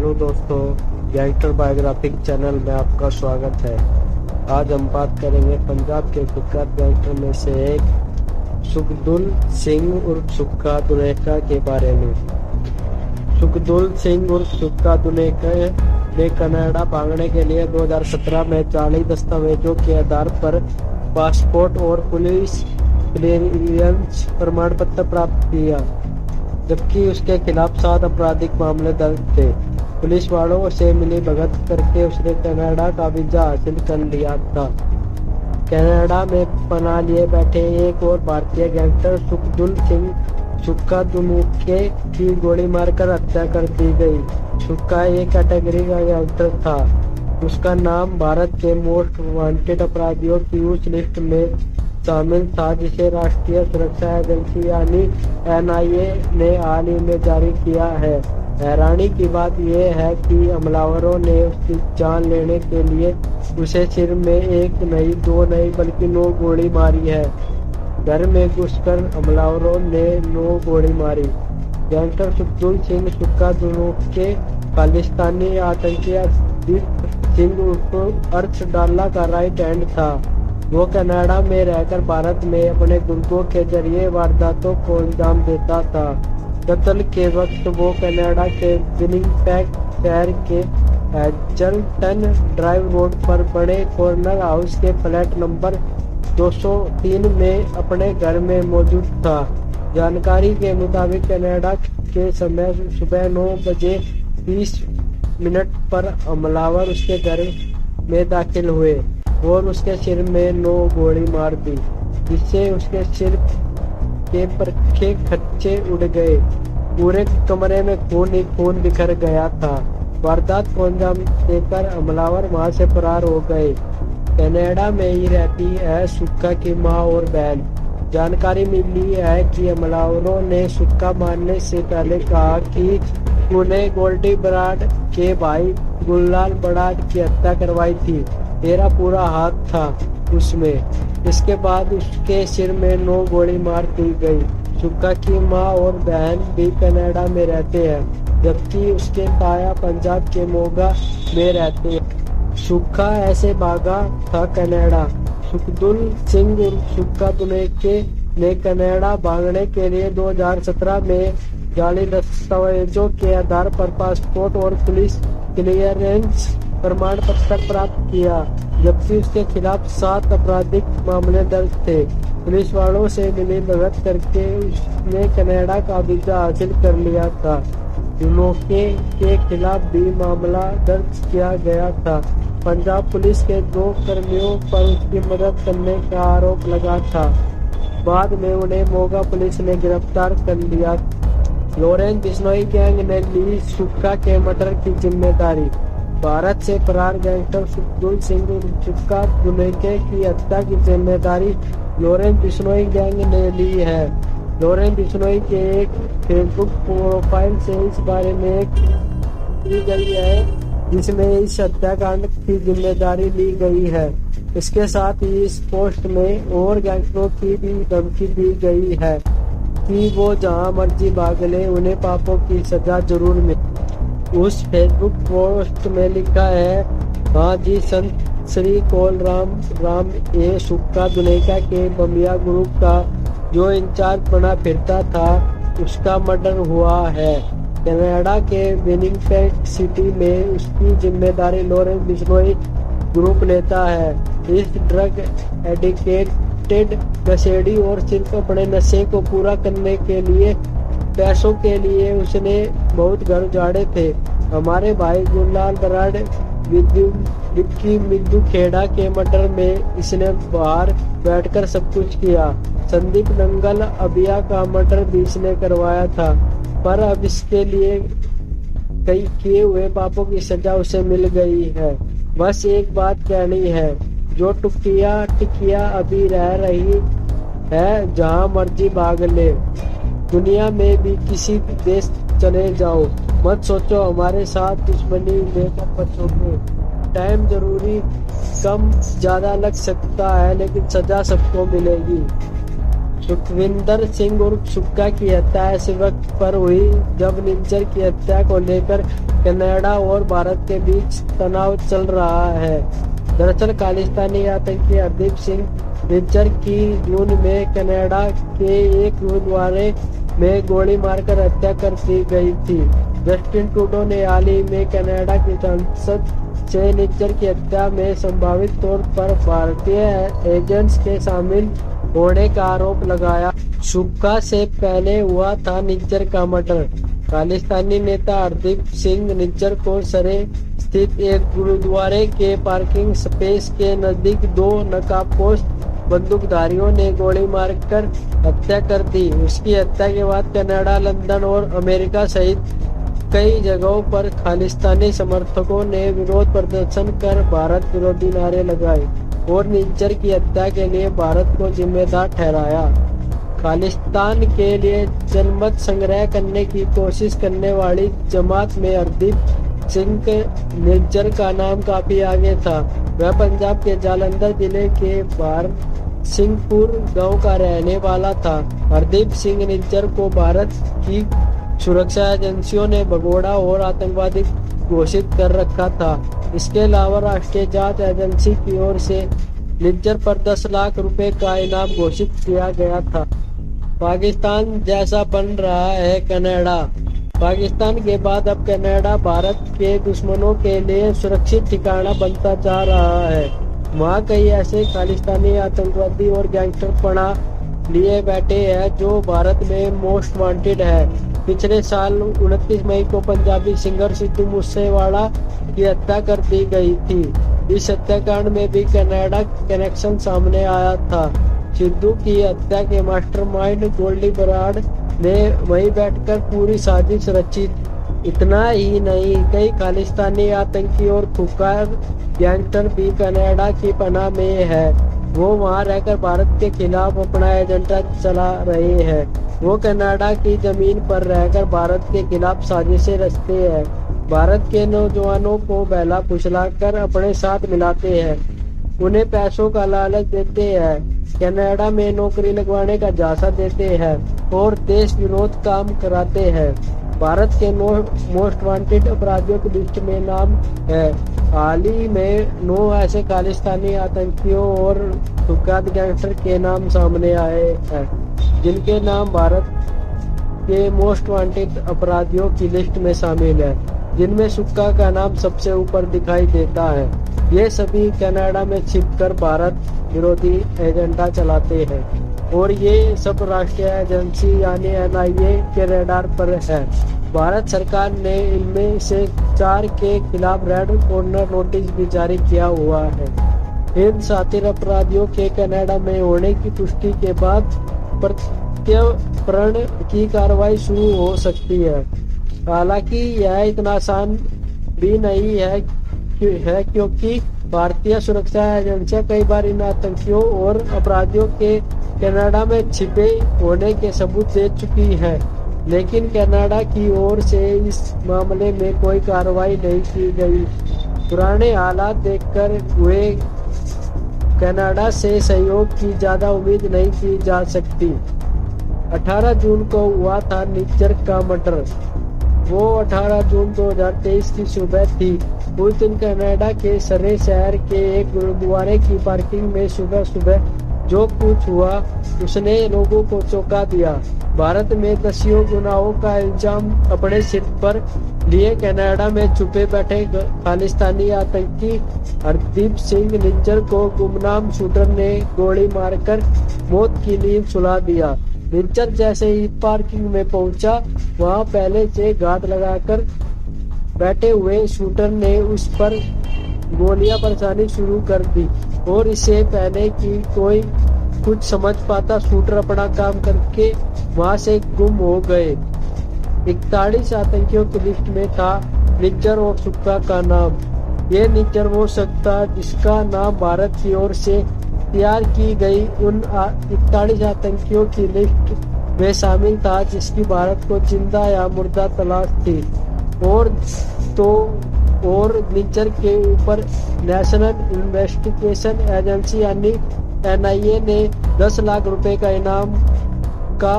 Hello दोस्तों, gangster biographic channel में आपका स्वागत है। आज हम बात करेंगे पंजाब के कुख्यात गैंगस्टर में से एक सुखदुल सिंह उर्फ सुक्का दुनेका के बारे में। सुखदुल सिंह उर्फ सुक्का दुनेका ने कनाडा भागने के लिए 2017 में जाली दस्तावेजों के आधार पर पासपोर्ट और पुलिस क्लियरेंस प्रमाण पत्र प्राप्त किया, जबकि उसके खिलाफ 7 आपराधिक मामले दर्ज थे। पुलिस वालों से मिली भगत करके उसने कनाडा का वीजा हासिल कर लिया था। कनाडा में पनाह लिए बैठे एक और भारतीय गैंगस्टर सुखदुल सिंह सुक्का दुनेके की गोली मारकर हत्या कर दी गई। सुक्का एक कैटेगरी का गैंगस्टर था। उसका नाम भारत के मोस्ट वांटेड अपराधियों की उस लिस्ट में शामिल था जिसे राष्ट्रीय सुरक्षा एजेंसी यानी NIA ने हाल ही में जारी किया है। हैरानी की बात यह है कि हमलावरों ने उसकी जान लेने के लिए उसे सिर में एक नहीं, 2 नहीं बल्कि 9 गोली मारी है। घर में घुसकर हमलावरों ने 9 गोली मारी। गैंगस्टर सुखदुल सिंह सुक्का दुनेके खालिस्तानी आतंकी अजीत सिंह उर्फ अर्श डाल्ला का राइट हैंड था। वो कनाडा में रहकर भारत में अपने गुर्गों के जरिए वारदातों को अंजाम देता था। कत्ल के वक्त वो कनाडा के विनिपेग शहर के हैजलटन ड्राइव रोड पर बड़े कॉर्नर हाउस के फ्लैट नंबर 203 में अपने घर में मौजूद था। जानकारी के मुताबिक कनाडा के समय सुबह 9:20 पर हमलावर उसके घर में दाखिल हुए और उसके सिर में 9 गोली मार दी, जिससे उसके सिर के परखे खच्चे उड़ गए। पूरे कमरे में खून ही खून बिखर गया था। वारदात को अंजाम देकर हमलावर वहां से फरार हो गए। कनाडा में ही रहती है सुक्का की मां और बहन। जानकारी मिली है कि हमलावरों ने सुक्का मारने से पहले कहा कि उन्हें गोल्डी बराड के भाई गुललाल बराड की हत्या करवाई थी। मेरा पूरा हाथ था उसमें। इसके बाद उसके सिर में 9 गोली मार दी गई। सुक्का की मां और बहन भी कनाडा में रहते हैं, जबकि उसके ताया पंजाब के मोगा में रहते हैं। सुक्का ऐसे भागा था कनाडा। सुखदुल सिंह उर्फ सुक्का दुनेके ने कनाडा भागने के लिए 2017 में जाली दस्तावेजों के आधार पर पासपोर्ट और पुलिस क्लियरेंस प्रमाण पत्र प्राप्त किया, जबकि उसके खिलाफ 7 आपराधिक मामले दर्ज थे। पुलिस वालों से मिली भगत करके उसने कनाडा का वीजा हासिल कर लिया था। दुनेके के खिलाफ भी मामला दर्ज किया गया था। पंजाब पुलिस के 2 कर्मियों पर उसकी मदद करने का आरोप लगा था। बाद में उन्हें मोगा पुलिस ने गिरफ्तार कर लिया। लॉरेंस बिश्नोई गैंग ने ली सुक्का के मर्डर की जिम्मेदारी। भारत से फरार गैंगस्टर सुखदुल सिंह सुक्का दुनेके की हत्या की जिम्मेदारी लॉरेंस बिश्नोई गैंग ने ली है। लॉरेंस बिश्नोई के एक फेसबुक प्रोफाइल से इस बारे में की गई है, जिसमें इस हत्याकांड की जिम्मेदारी ली गई है। इसके साथ ही इस पोस्ट में और गैंगस्टरों की भी धमकी दी गई है कि वो जहां मर्जी भाग ले, उन्हें पापों की सजा जरूर मिले। उस फेसबुक पोस्ट में लिखा है, हाँ जी, संत श्री कोल राम ए सुक्का दुनेका के बमिया ग्रुप का जो इंचार्ज बना फिरता था, उसका मर्डर हुआ है। कनाडा के विनिपेग सिटी में उसकी जिम्मेदारी लॉरेंस बिश्नोई ग्रुप लेता है। इस ड्रग एडिक्टेड नशेड़ी और सिर्फ अपने नशे को पूरा करने के लिए, पैसों के लिए उसने बहुत घर उजाड़े थे। हमारे भाई गुललाल बराड विक्की मिद्दू खेड़ा के मर्डर में इसने बाहर बैठकर सब कुछ किया। संदीप नंगल अबिया का मर्डर भी इसने करवाया था, पर अब इसके लिए कई किए हुए पापों की सजा उसे मिल गई है। बस एक बात कहनी है, जो टिकिया अभी रह रही है, जहां मर्जी भाग ले। दुनिया में भी किसी भी देश चले जाओ, मत सोचो हमारे साथ दुश्मनी लेकर बचोगे। टाइम जरूरी कम ज्यादा लग सकता है, लेकिन सजा सबको मिलेगी। सुखविंदर सिंह उर्फ सुक्का की हत्या ऐसे वक्त पर हुई जब निज्जर की हत्या को लेकर कनाडा और भारत के बीच तनाव चल रहा है। दरअसल खालिस्तानी आतंकी हरदीप सिंह निज्जर की जून में कनाडा के एक गुरुद्वारे में गोली मारकर हत्या कर दी गई थी। जस्टिन ट्रूडो ने हाल ही में कनाडा की संसद से निज्जर की हत्या में संभावित तौर पर भारतीय एजेंट्स के शामिल होने का आरोप लगाया। सुक्का से पहले हुआ था निज्जर का मर्डर। खालिस्तानी नेता हरदीप सिंह निज्जर को सरे स्थित एक गुरुद्वारे के पार्किंग स्पेस के नजदीक 2 नकाबपोश बंदूकधारियों ने गोली मारकर हत्या कर दी। उसकी हत्या के बाद कनाडा, लंदन और अमेरिका सहित कई जगहों पर खालिस्तानी समर्थकों ने विरोध प्रदर्शन कर भारत विरोधी नारे लगाए और निज्जर की हत्या के लिए भारत को जिम्मेदार ठहराया। खालिस्तान के लिए जनमत संग्रह करने की कोशिश करने वाली जमात में हरदीप सिंह निज्जर का नाम काफी आगे था। वह पंजाब के जालंधर जिले के बार सिंहपुर गांव का रहने वाला था। हरदीप सिंह निज्जर को भारत की सुरक्षा एजेंसियों ने भगोड़ा और आतंकवादी घोषित कर रखा था। इसके अलावा राष्ट्रीय जांच एजेंसी की ओर से निज्जर पर 10 लाख रुपए का इनाम घोषित किया गया था। पाकिस्तान जैसा बन रहा है कनाडा। पाकिस्तान के बाद अब कनाडा भारत के दुश्मनों के लिए सुरक्षित ठिकाना बनता जा रहा है। वहाँ कई ऐसे खालिस्तानी आतंकवादी और गैंगस्टर पनाह लिए बैठे हैं जो भारत में मोस्ट वांटेड है। पिछले साल 29 मई को पंजाबी सिंगर सिद्धू मूसेवाला की हत्या कर दी गई थी। इस हत्याकांड में भी कनाडा कनेक्शन सामने आया था। सिद्धू की हत्या के मास्टरमाइंड गोल्डी बराड़ ने वहीं बैठकर पूरी साजिश रची। इतना ही नहीं, कई खालिस्तानी आतंकी और खुखार गैंगस्टर भी कनाडा की पनाह में है। वो वहां रहकर भारत के खिलाफ अपना एजेंडा चला रहे हैं। वो कनाडा की जमीन पर रहकर भारत के खिलाफ साजिशें रचते हैं। भारत के नौजवानों को बहला फुसलाकर अपने साथ मिलाते हैं, उन्हें पैसों का लालच देते हैं, कनाडा में नौकरी लगवाने का झांसा देते हैं और देश विरोध काम कराते हैं। भारत के मोस्ट वांटेड अपराधियों की लिस्ट में नाम है। हाल ही में 9 ऐसे खालिस्तानी आतंकियों और कुख्यात गैंगस्टर के नाम सामने आए हैं जिनके नाम भारत के मोस्ट वांटेड अपराधियों की लिस्ट में शामिल है, जिनमें सुक्का का नाम सबसे ऊपर दिखाई देता है। ये सभी कनाडा में छिपकर भारत विरोधी एजेंडा चलाते हैं और ये सब राष्ट्रीय एजेंसी यानी NIA के रडार पर है। भारत सरकार ने इनमें से 4 के खिलाफ रेड कॉर्नर नोटिस भी जारी किया हुआ है। इन शातिर अपराधियों के कनाडा में होने की पुष्टि के बाद प्रत्यर्पण की कार्रवाई शुरू हो सकती है। हालांकि यह इतना आसान भी नहीं है क्योंकि भारतीय सुरक्षा एजेंसियां कई बार इन आतंकियों और अपराधियों के कनाडा में छिपे होने के सबूत दे चुकी है, लेकिन कनाडा की ओर से इस मामले में कोई कार्रवाई नहीं की गई। पुराने हालात देखकर हुए कनाडा से सहयोग की ज्यादा उम्मीद नहीं की जा सकती। 18 जून को हुआ था निज्जर का मर्डर। वो 18 जून 2023 की सुबह थी। उस दिन कनाडा के सरे शहर के एक गुरुद्वारे की पार्किंग में सुबह सुबह जो कुछ हुआ उसने लोगों को चौंका दिया। भारत में दसियों गुनाहों का इल्जाम अपने सिर पर लिए कनाडा में छुपे बैठे खालिस्तानी आतंकी हरदीप सिंह निज्जर को गुमनाम शूटर ने गोली मारकर मौत की नींद सुला दिया। निज्जर जैसे ही पार्किंग में पहुंचा, वहां पहले से घात लगाकर बैठे हुए शूटर ने उस पर गोलियां बरसानी शुरू कर दी और इससे पहले कि कोई कुछ समझ पाता, शूटर अपना काम करके वहां से गुम हो गए। 41 आतंकियों की लिस्ट में था निज्जर और सुक्का का नाम। ये निज्जर वो शख्स था जिसका नाम भारत की ओर से तैयार की गई उन 41 आतंकियों की लिस्ट में शामिल था जिसकी भारत को जिंदा या मुर्दा तलाश थी। और निज्जर के ऊपर नेशनल इन्वेस्टिगेशन एजेंसी यानी एनआईए ने 10 लाख रुपए का इनाम का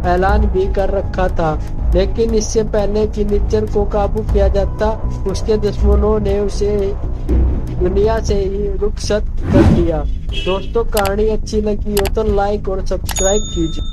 ऐलान भी कर रखा था, लेकिन इससे पहले कि निज्जर को काबू किया जाता, उसके दुश्मनों ने उसे दुनिया से ही रुखसत कर दिया। दोस्तों, कहानी अच्छी लगी हो तो लाइक और सब्सक्राइब कीजिए।